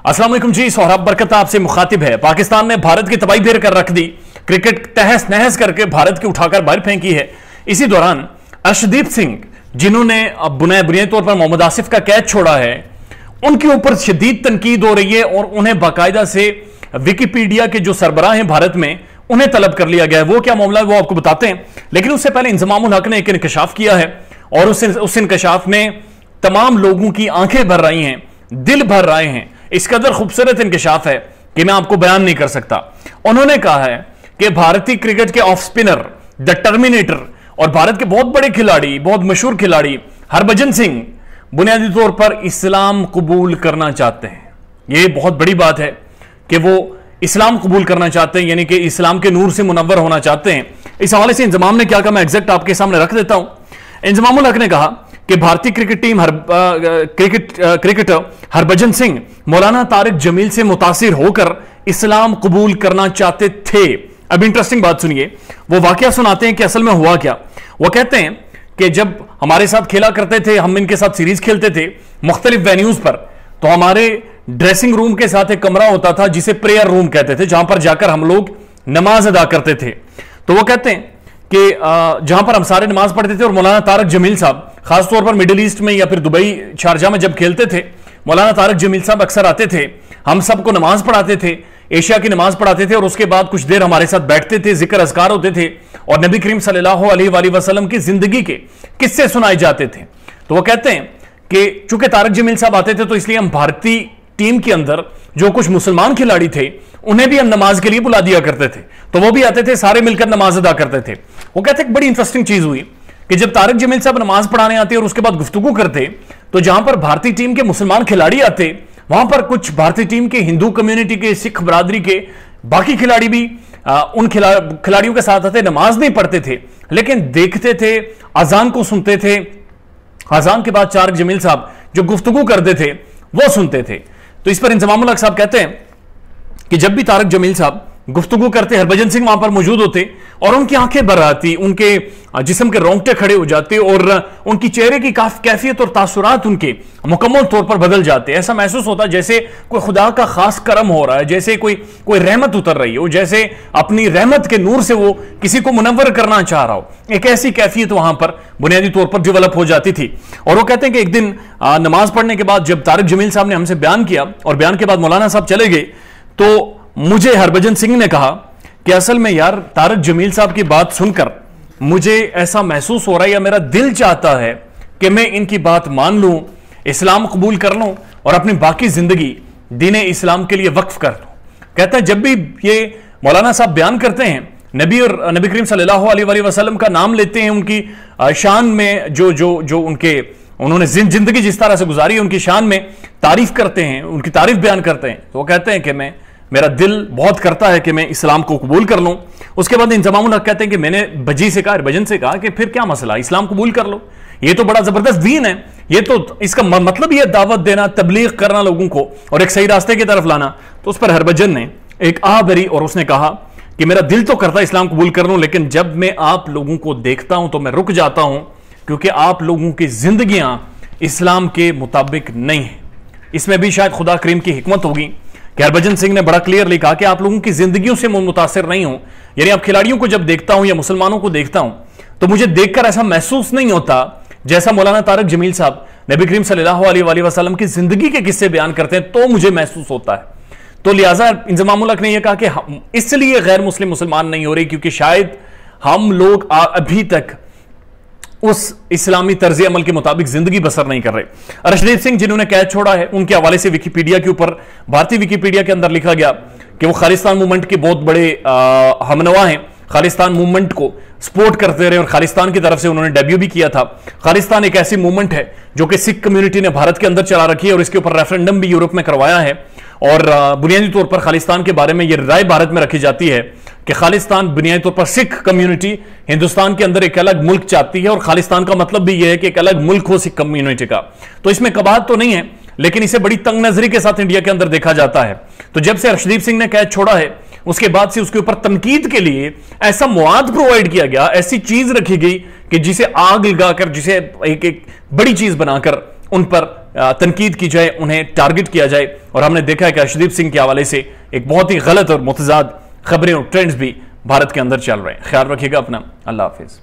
अस्सलाम वालेकुम जी। सोहराब बरकत आपसे मुखातिब है। पाकिस्तान ने भारत की तबाही फेर कर रख दी, क्रिकेट तहस नहस करके भारत की उठाकर बाहर फेंकी है। इसी दौरान अर्शदीप सिंह, जिन्होंने बुनियादी तौर पर मोहम्मद आसिफ का कैच छोड़ा है, उनके ऊपर शदीद तनकीद हो रही है और उन्हें बाकायदा से विकिपीडिया के जो सरबराह हैं भारत में, उन्हें तलब कर लिया गया है। वो क्या मामला है वो आपको बताते हैं, लेकिन उससे पहले इंजमामुल हक ने एक इंकशाफ किया है और उस इंकशाफ में तमाम लोगों की आंखें भर रही हैं, दिल भर रहे हैं। इस कदर खूबसूरत इंकशाफ है कि मैं आपको बयान नहीं कर सकता। उन्होंने कहा है कि भारतीय क्रिकेट के ऑफ स्पिनर द टर्मिनेटर और भारत के बहुत बड़े खिलाड़ी, बहुत मशहूर खिलाड़ी हरभजन सिंह बुनियादी तौर पर इस्लाम कबूल करना चाहते हैं। यह बहुत बड़ी बात है कि वो इस्लाम कबूल करना चाहते हैं, यानी कि इस्लाम के नूर से मुनव्वर होना चाहते हैं। इस हवाले से इंजमाम ने क्या कहा, मैं एग्जैक्ट आपके सामने रख देता हूं। इंजमामुल हक ने कहा कि भारतीय cricket team cricketer Harbhajan Singh मौलाना तारिक जमील से मुतासिर होकर इस्लाम कबूल करना चाहते थे। अब इंटरेस्टिंग बात सुनिए, वो वाकया सुनाते हैं कि असल में हुआ क्या। वो कहते हैं कि जब हमारे साथ खेला करते थे, हम इनके साथ सीरीज खेलते थे मुख्तलिफ वेन्यूज पर, तो हमारे ड्रेसिंग रूम के साथ एक कमरा होता था जिसे प्रेयर रूम कहते थे, जहां पर जाकर हम लोग नमाज अदा करते थे। तो वो कहते हैं कि जहां पर हम सारे नमाज पढ़ते थे और मौलाना तारिक जमील साहब खासतौर पर मिडिल ईस्ट में या फिर दुबई शारजा में जब खेलते थे, मौलाना तारिक जमील साहब अक्सर आते थे, हम सबको नमाज पढ़ाते थे, एशिया की नमाज पढ़ाते थे और उसके बाद कुछ देर हमारे साथ बैठते थे, जिक्र अज़कार होते थे और नबी करीम सल्लल्लाहु अलैहि वसल्लम की जिंदगी के किस्से सुनाए जाते थे। तो वो कहते हैं कि चूंकि तारिक जमील साहब आते थे तो इसलिए हम भारतीय टीम के अंदर जो कुछ मुसलमान खिलाड़ी थे उन्हें भी हम नमाज के लिए बुला दिया करते थे, तो वो भी आते थे, सारे मिलकर नमाज अदा करते थे। वो कहते हैं बड़ी इंटरेस्टिंग चीज हुई कि जब तारिक जमील साहब नमाज पढ़ाने आते और उसके बाद गुफ्तगू करते, तो जहां पर भारतीय टीम के मुसलमान खिलाड़ी आते, वहां पर कुछ भारतीय टीम के हिंदू कम्युनिटी के, सिख बरादरी के बाकी खिलाड़ी भी उन खिलाड़ियों के साथ आते, नमाज नहीं पढ़ते थे लेकिन देखते थे, अजान को सुनते थे। अजान के बाद तारिक जमील साहब जो गुफ्तगू करते थे वो सुनते थे। तो इस पर इंजमामुल हक साहब कहते हैं कि जब भी तारिक जमील साहब गुफ्तगू करते, हरभजन सिंह वहां पर मौजूद होते और उनकी आंखें भर आती, उनके जिस्म के रोंगटे खड़े हो जाते और उनकी चेहरे की कैफियत और तासुरात उनके मुकम्मल तौर पर बदल जाते। ऐसा महसूस होता जैसे कोई खुदा का खास करम हो रहा है, जैसे कोई रहमत उतर रही हो, जैसे अपनी रहमत के नूर से वो किसी को मुनव्वर करना चाह रहा हो। एक ऐसी कैफियत वहां पर बुनियादी तौर पर डेवलप हो जाती थी। और वो कहते हैं कि एक दिन नमाज पढ़ने के बाद जब तारिक जमील साहब ने हमसे बयान किया और बयान के बाद मौलाना साहब चले गए, तो मुझे हरभजन सिंह ने कहा कि असल में यार तारिक जमील साहब की बात सुनकर मुझे ऐसा महसूस हो रहा है या मेरा दिल चाहता है कि मैं इनकी बात मान लूं, इस्लाम कबूल कर लूं और अपनी बाकी जिंदगी दीन इस्लाम के लिए वक्फ कर दूं। कहता है जब भी ये मौलाना साहब बयान करते हैं, नबी और नबी करीम सल्लल्लाहु अलैहि वसल्लम का नाम लेते हैं, उनकी शान में जो उनके उन्होंने जिंदगी जिस तरह से गुजारी है उनकी शान में तारीफ करते हैं, उनकी तारीफ बयान करते हैं, तो वो कहते हैं कि मेरा दिल बहुत करता है कि मैं इस्लाम को कबूल कर लूं। उसके बाद इंजमामुल हक कहते हैं कि मैंने भजी से कहा, हरभजन से कहा कि फिर क्या मसला, इस्लाम कबूल कर लो, ये तो बड़ा जबरदस्त दीन है, ये तो इसका मतलब ये दावत देना, तबलीग करना लोगों को और एक सही रास्ते की तरफ लाना। तो उस पर हरभजन ने एक आह भरी और उसने कहा कि मेरा दिल तो करता है इस्लाम कबूल कर लूं, लेकिन जब मैं आप लोगों को देखता हूं तो मैं रुक जाता हूं, क्योंकि आप लोगों की जिंदगियां इस्लाम के मुताबिक नहीं है। इसमें भी शायद खुदा करीम की हिकमत होगी कि हरभजन सिंह ने बड़ा क्लियरली कहा कि आप लोगों की जिंदगियों से मुतासिर नहीं हूं। यानी आप खिलाड़ियों को जब देखता हूं या मुसलमानों को देखता हूं तो मुझे देखकर ऐसा महसूस नहीं होता जैसा मौलाना तारिक जमील साहब नबी करीम सल्लल्लाहु अलैहि वसल्लम की जिंदगी के किस्से बयान करते हैं तो मुझे महसूस होता है। तो लिहाजा इंजमामुल हक ने यह कहा कि इसलिए गैर मुस्लिम मुसलमान नहीं हो रही क्योंकि शायद हम लोग अभी तक उस इस्लामी तर्ज अमल के मुताबिक जिंदगी बसर नहीं कर रहे। अर्शदीप सिंह जिन्होंने कैच छोड़ा है, उनके हवाले से विकिपीडिया के ऊपर, भारतीय विकिपीडिया के अंदर लिखा गया कि वो खालिस्तान मूवमेंट के बहुत बड़े हमनवा हैं, खालिस्तान मूवमेंट को सपोर्ट करते रहे और खालिस्तान की तरफ से उन्होंने डेब्यू भी किया था। खालिस्तान एक ऐसी मूवमेंट है जो कि सिख कम्युनिटी ने भारत के अंदर चला रखी है और इसके ऊपर रेफरेंडम भी यूरोप में करवाया है और बुनियादी तौर पर खालिस्तान के बारे में यह राय भारत में रखी जाती है कि खालिस्तान बुनियादी तौर पर सिख कम्युनिटी हिंदुस्तान के अंदर एक अलग मुल्क चाहती है और खालिस्तान का मतलब भी यह है कि एक अलग मुल्क हो सिख कम्युनिटी का। तो इसमें कबाहत तो नहीं है, लेकिन इसे बड़ी तंग नजरी के साथ इंडिया के अंदर देखा जाता है। तो जब से अर्शदीप सिंह ने कैच छोड़ा है उसके बाद से उसके ऊपर तनकीद के लिए ऐसा मुआद प्रोवाइड किया गया, ऐसी चीज रखी गई कि जिसे आग लगाकर, जिसे एक बड़ी चीज बनाकर उन पर तनकीद की जाए, उन्हें टारगेट किया जाए। और हमने देखा है कि अर्शदीप सिंह के हवाले से एक बहुत ही गलत और मुतजाद खबरें और ट्रेंड्स भी भारत के अंदर चल रहे हैं। ख्याल रखिएगा अपना। अल्लाह हाफिज।